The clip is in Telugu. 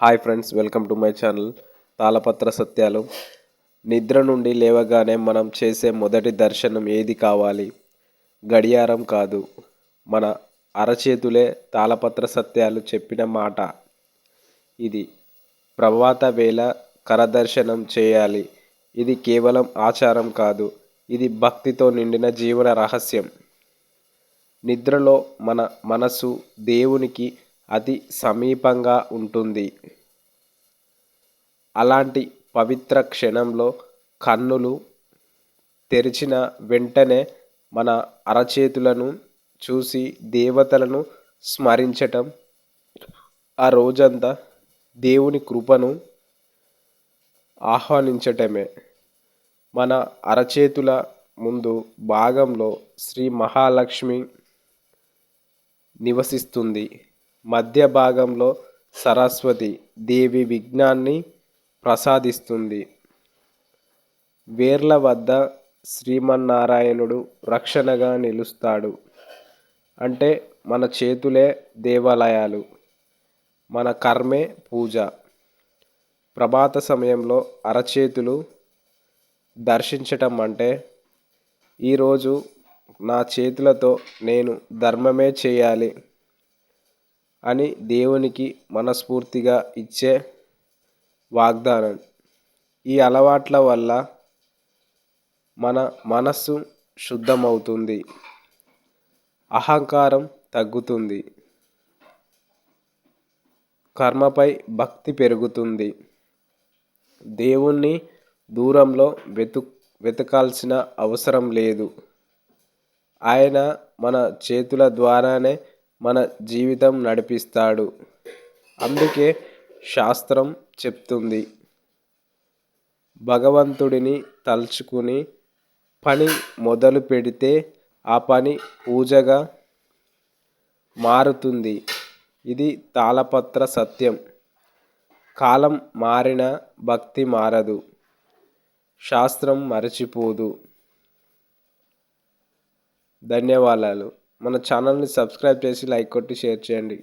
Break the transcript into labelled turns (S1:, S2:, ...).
S1: Hi friends, welcome to my channel Talapatra Satyalu. నిద్ర నుండి లేవగానే మనం చేసే మొదటి దర్శనం ఏది కావాలి? గడియారం కాదు, మన అరచేతులే. తాళపత్ర సత్యాలు చెప్పిన మాట ఇది. ప్రభాత వేళ కరదర్శనం చేయాలి. ఇది కేవలం ఆచారం కాదు, ఇది భక్తితో నిండిన జీవన రహస్యం. నిద్రలో మన మనసు దేవునికి అతి సమీపంగా ఉంటుంది. అలాంటి పవిత్ర క్షణంలో కన్నులు తెరిచిన వెంటనే మన అరచేతులను చూసి దేవతలను స్మరించటం, ఆ రోజంతా దేవుని కృపను ఆహ్వానించటమే. మన అరచేతుల ముందు భాగంలో శ్రీ మహాలక్ష్మి నివసిస్తుంది. మధ్య భాగంలో సరస్వతి దేవి విజ్ఞాన్ని ప్రసాదిస్తుంది. వేర్ల వద్ద శ్రీమన్నారాయణుడు రక్షణగా నిలుస్తాడు. అంటే మన చేతులే దేవాలయాలు, మన కర్మే పూజ. ప్రభాత సమయంలో అరచేతులు దర్శించటం అంటే ఈరోజు నా చేతులతో నేను ధర్మమే చేయాలి అని దేవునికి మనస్ఫూర్తిగా ఇచ్చే వాగ్దానం. ఈ అలవాట్ల వల్ల మన మనస్సు శుద్ధమవుతుంది, అహంకారం తగ్గుతుంది, కర్మపై భక్తి పెరుగుతుంది. దేవుణ్ణి దూరంలో వెతకాల్సిన అవసరం లేదు. ఆయన మన చేతుల ద్వారానే మన జీవితం నడిపిస్తాడు. అందుకే శాస్త్రం చెప్తుంది, భగవంతుడిని తలుచుకుని పని మొదలు పెడితే ఆ పని పూజగా మారుతుంది. ఇది తాళపత్ర సత్యం. కాలం మారిన భక్తి మారదు, శాస్త్రం మరచిపోదు. ధన్యవాదాలు. మన ఛానల్ని సబ్స్క్రైబ్ చేసి లైక్ కొట్టి షేర్ చేయండి.